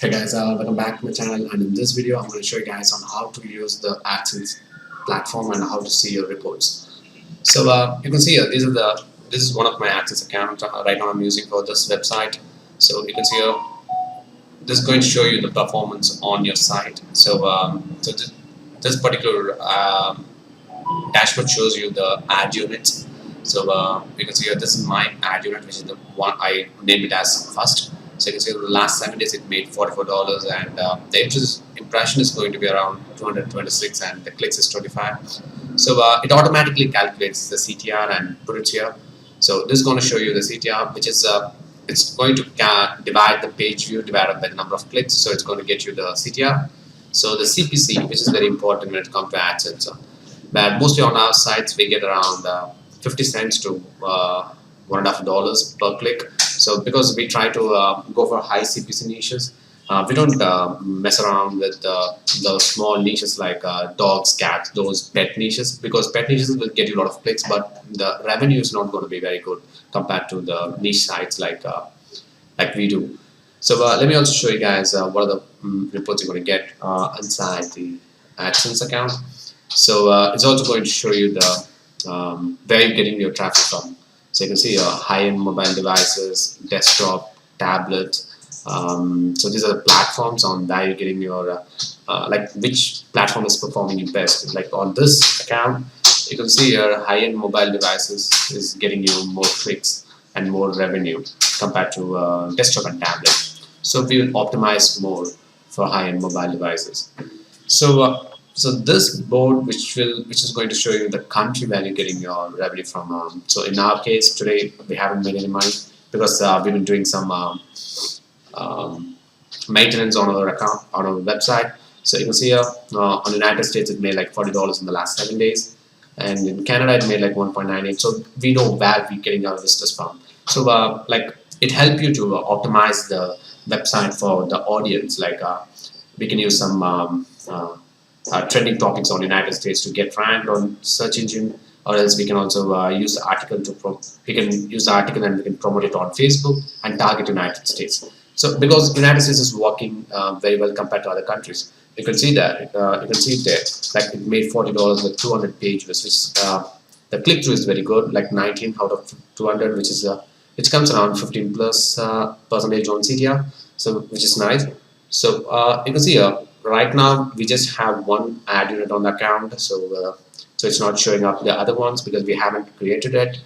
Hey guys, welcome back to my channel, and in this video I'm going to show you guys on how to use the Adsense platform and how to see your reports. So you can see here, this is one of my Adsense account. Right now I'm using for this website. So you can see here, this is going to show you the performance on your site. So this particular dashboard shows you the ad units. So you can see here, this is my ad unit, which is the one I named it as first. So you can see the last 7 days it made $44, and the impression is going to be around 226, and the clicks is 25. So it automatically calculates the CTR and put it here. So this is going to show you the CTR, which is it's going to divide the page view divided by the number of clicks. So it's going to get you the CTR. So the CPC, which is very important when it comes to AdSense. But mostly on our sites we get around 50 cents to $1.50 per click. So because we try to go for high CPC niches, we don't mess around with the small niches like dogs, cats, those pet niches, because pet niches will get you a lot of clicks, but the revenue is not going to be very good compared to the niche sites like we do. So let me also show you guys what are the reports you're going to get inside the AdSense account. So it's also going to show you the where you're getting your traffic from. So you can see high-end mobile devices, desktop, tablet. So these are the platforms on where you're getting your like which platform is performing you best. Like on this account, you can see your high-end mobile devices is getting you more clicks and more revenue compared to desktop and tablet. So we will optimize more for high-end mobile devices. So this board, which is going to show you the country where you're getting your revenue from. So in our case today, we haven't made any money because we've been doing some maintenance on our account on our website. So you can see here on the United States it made like $40 in the last 7 days, and in Canada it made like 1.98. So we know where we're getting our visitors from. So like it helps you to optimize the website for the audience. Like we can use some trending topics on United States to get ranked on search engine, or else we can also use the article we can use the article and we can promote it on Facebook and target United States. So because United States is working very well compared to other countries, you can see that you can see it there. Like it made $40 with 200 page views, which is, the click through is very good, like 19 out of 200, which comes around 15 plus percentage on CTR, so which is nice. So you can see here. Right now we just have one ad unit on the account, so it's not showing up the other ones because we haven't created it.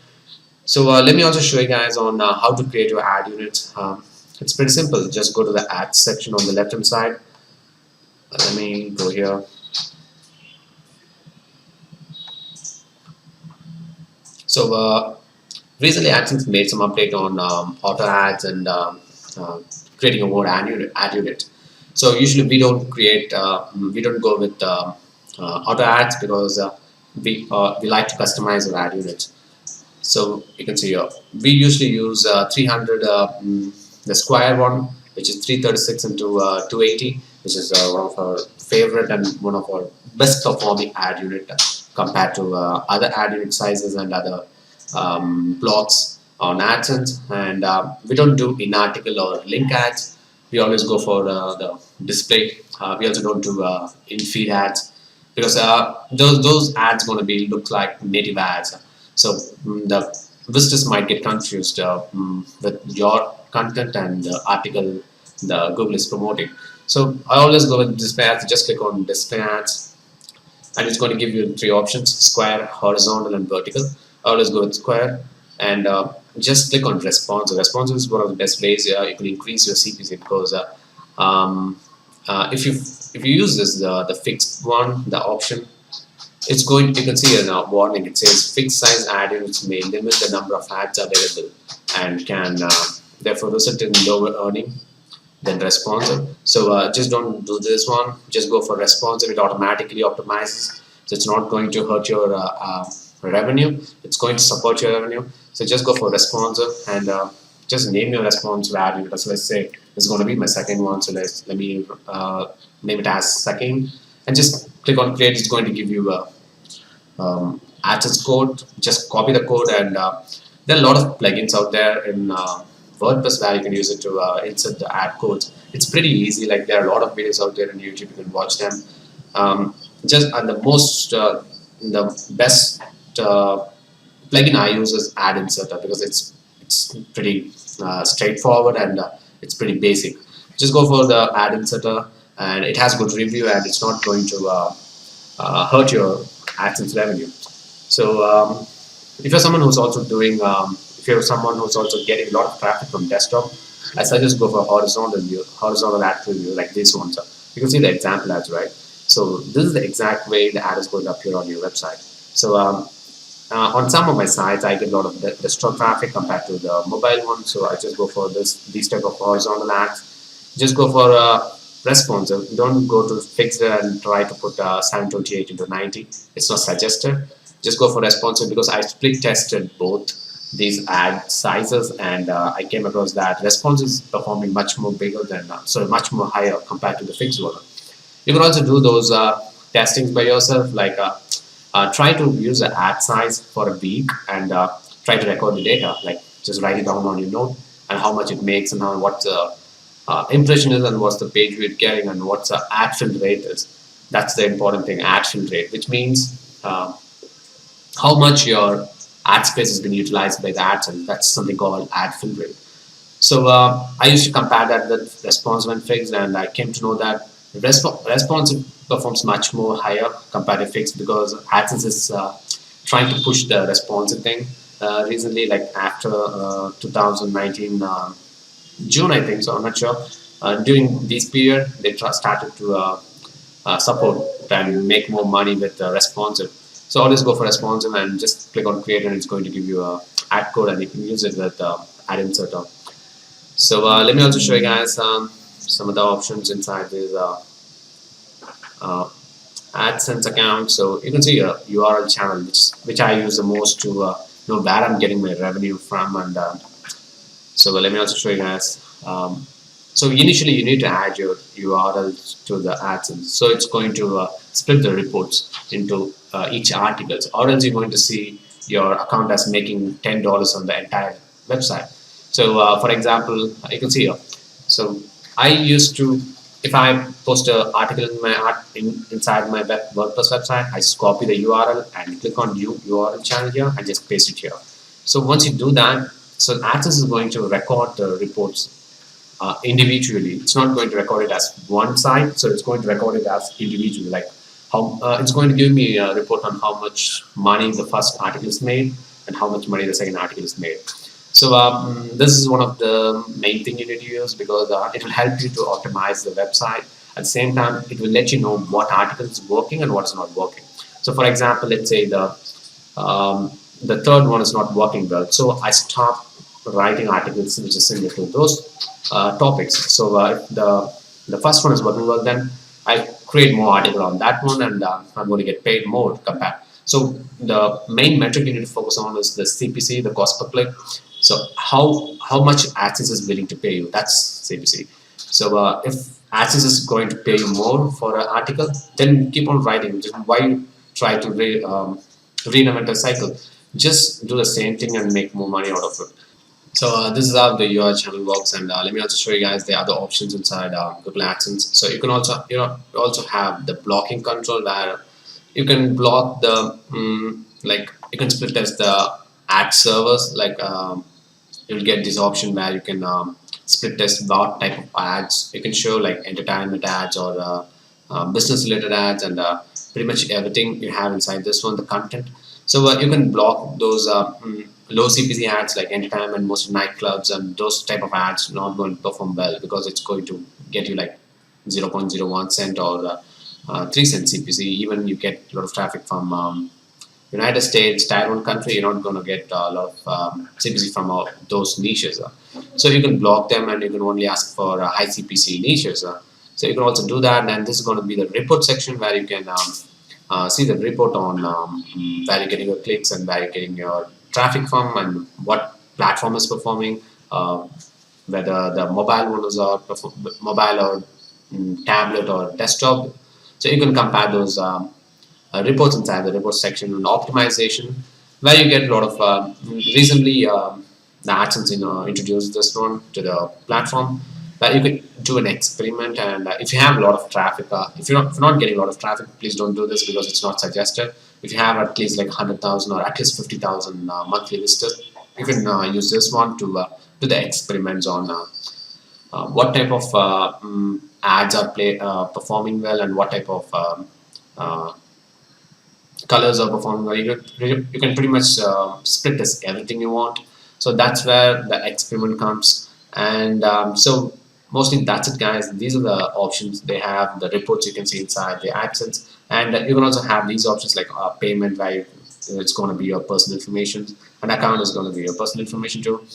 So let me also show you guys on how to create your ad units. It's pretty simple. Just go to the ads section on the left hand side. Let me go here. So recently Adsense made some update on auto ads and creating a more ad unit. So usually we don't go with auto ads because we like to customize our ad units. So you can see here we usually use 300 the square one, which is 336 into 280, which is one of our favorite and one of our best performing ad unit compared to other ad unit sizes and other blocks on AdSense. And we don't do in article or link ads. We always go for the display. We also don't do in feed ads because those ads going to be look like native ads. So the visitors might get confused with your content and the article the Google is promoting. So I always go with display ads. Just click on display ads, and it's going to give you three options: square, horizontal, and vertical. I always go with square, and just click on responsive. Responsive is one of the best ways you can increase your CPC because if you use this the fixed one, the option, it's going, you can see in a warning it says fixed size ad units may limit the number of ads available and can therefore result in lower earning than responsive. So just don't do this one. Just go for responsive. It automatically optimizes, so it's not going to hurt your revenue. It's going to support your revenue. So just go for responsive and just name your responsive ad unit. So let's say this is going to be my second one. So let me name it as second, and just click on create. It's going to give you a AdSense code. Just copy the code, and there are a lot of plugins out there in WordPress where you can use it to insert the ad codes. It's pretty easy. Like there are a lot of videos out there on YouTube. You can watch them. Just and the best uh, plugin I use is Ad Inserter because it's pretty straightforward and it's pretty basic. Just go for the Ad Inserter, and it has good review, and it's not going to hurt your AdSense revenue. So if you're someone who's also doing, if you're someone who's also getting a lot of traffic from desktop, I suggest go for horizontal ad preview like this one. So you can see the example ads, right? So this is the exact way the ad is going to appear on your website. So on some of my sites, I get a lot of desktop traffic compared to the mobile one. So I just go for these type of horizontal ads. Just go for responsive. Don't go to fixed and try to put 728 into 90. It's not suggested. Just go for responsive because I split tested both these ad sizes, and I came across that response is performing much more bigger than much more higher compared to the fixed one. You can also do those testings by yourself, like try to use an ad size for a week and try to record the data, like just write it down on your note and how much it makes and what the impression is and what's the page we're getting and what's the ad fill rate is. That's the important thing, ad fill rate, which means how much your ad space has been utilized by the ads, and that's something called ad fill rate. So I used to compare that with responsive and fixed, and I came to know that responsive performs much more higher compared to fixed because AdSense is trying to push the responsive thing recently, like after 2019 June, I think. So I'm not sure. During this period, they started to support and make more money with responsive. So always go for responsive and just click on create, and it's going to give you a ad code, and you can use it with ad inserter. So let me also show you guys some of the options inside this AdSense account. So you can see a URL channel, which I use the most to know where I'm getting my revenue from. And so let me also show you guys. So initially you need to add your URL to the AdSense. So it's going to split the reports into each article, or else you're going to see your account as making $10 on the entire website. So for example, you can see here. So I used to, if I post an article in my inside my WordPress website, I just copy the URL and click on new URL channel here and just paste it here. So once you do that, so AdSense is going to record the reports individually. It's not going to record it as one site, so it's going to record it as individually. Like how it's going to give me a report on how much money the first article is made and how much money the second article is made. So this is one of the main thing you need to use because it will help you to optimize the website. At the same time, it will let you know what article is working and what's not working. So for example, let's say the third one is not working well. So I stop writing articles which is similar to those topics. So if the first one is working well, then I create more article on that one, and I'm going to get paid more compared. So the main metric you need to focus on is the CPC, the cost per click. So how much AdSense is willing to pay you? That's CPC. So if AdSense is going to pay you more for an article, then keep on writing. Just why try to reinvent a cycle? Just do the same thing and make more money out of it. So this is how the URL channel works, and let me also show you guys the other options inside Google AdSense. So you can also have the blocking control where you can block the like you can split test the ad servers. Like you'll get this option where you can split test what type of ads you can show, like entertainment ads or business related ads, and pretty much everything you have inside this one, the content. So you can block those low CPC ads like entertainment, most nightclubs, and those type of ads not going to perform well because it's going to get you like 0.01 cent or 3 cent CPC. Even you get a lot of traffic from United States, Tier 1 country, you're not going to get a lot of CPC from those niches. So you can block them, and you can only ask for high CPC niches. So you can also do that, and this is going to be the report section where you can see the report on where you're getting your clicks and where you're getting your traffic from and what platform is performing, whether the mobile ones are mobile or tablet or desktop. So you can compare those reports inside the report section and optimization, where you get a lot of recently the Adsense introduced this one to the platform, that you could do an experiment. And if you have a lot of traffic, if you're not getting a lot of traffic, please don't do this because it's not suggested. If you have at least like 100,000 or at least 50,000 monthly visitors, you can use this one to do the experiments on what type of ads are performing well, and what type of uh, colors are performing well. You can pretty much split this everything you want. So that's where the experiment comes. And so mostly that's it, guys. These are the options they have, the reports you can see inside the AdSense. And you can also have these options like payment, where it's going to be your personal information, and account is going to be your personal information too.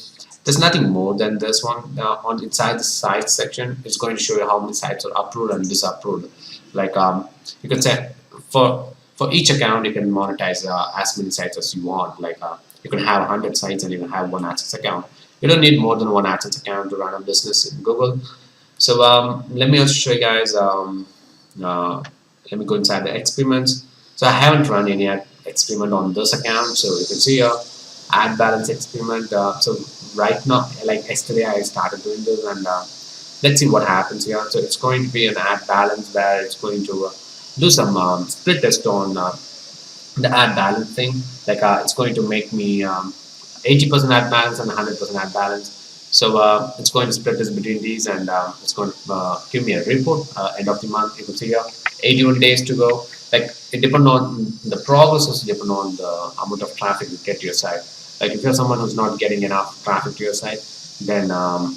There's nothing more than this one. On inside the sites section, it's going to show you how many sites are approved and disapproved. Like you can say for each account you can monetize as many sites as you want. Like you can have 100 sites and you can have one AdSense account. You don't need more than one AdSense account to run a business in Google. So let me also show you guys. Uh, Let me go inside the experiments. So I haven't run any experiment on this account. So you can see here ad balance experiment. So right now, like yesterday, I started doing this, and let's see what happens here. So it's going to be an ad balance where it's going to do some split test on the ad balance thing. Like it's going to make me 80% ad balance and 100% ad balance. So it's going to split this between these, and it's going to give me a report end of the month. You can see here 81 days to go. Like it depends on the progress, is depend on the amount of traffic you get to your site. Like if you're someone who's not getting enough traffic to your site, then uh,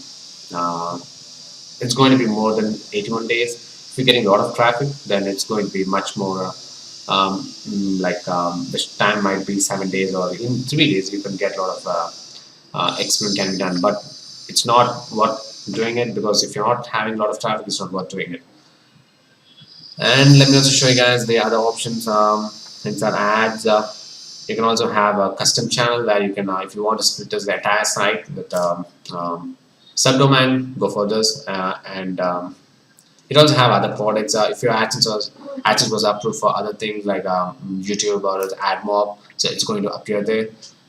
it's going to be more than 81 days. If you're getting a lot of traffic, then it's going to be much more. The time might be 7 days, or in 3 days you can get a lot of experiment can be done. But it's not worth doing it, because if you're not having a lot of traffic, it's not worth doing it. And let me also show you guys the other options. Things are ads. You can also have a custom channel where you can, if you want to split this the entire site with subdomain, go for this. And it also have other products. If your AdSense was approved for other things like YouTube or AdMob, so it's going to appear there.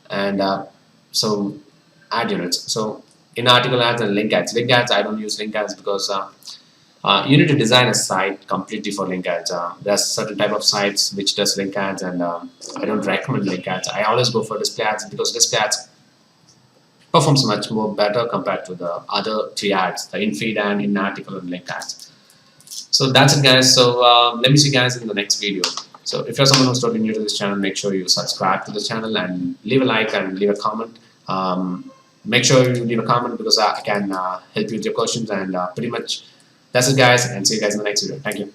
And so ad units. So in article ads and link ads. Link ads, I don't use link ads because you need to design a site completely for link ads. There's certain type of sites which does link ads, and I don't recommend link ads. I always go for display ads, because display ads performs much more better compared to the other three ads, the in-feed and in-article and link ads. So that's it, guys. So let me see you guys in the next video. So if you're someone who's totally new to this channel, make sure you subscribe to the channel and leave a like and leave a comment. Make sure you leave a comment, because I can help you with your questions. And pretty much that's it, guys, and see you guys in the next video. Thank you.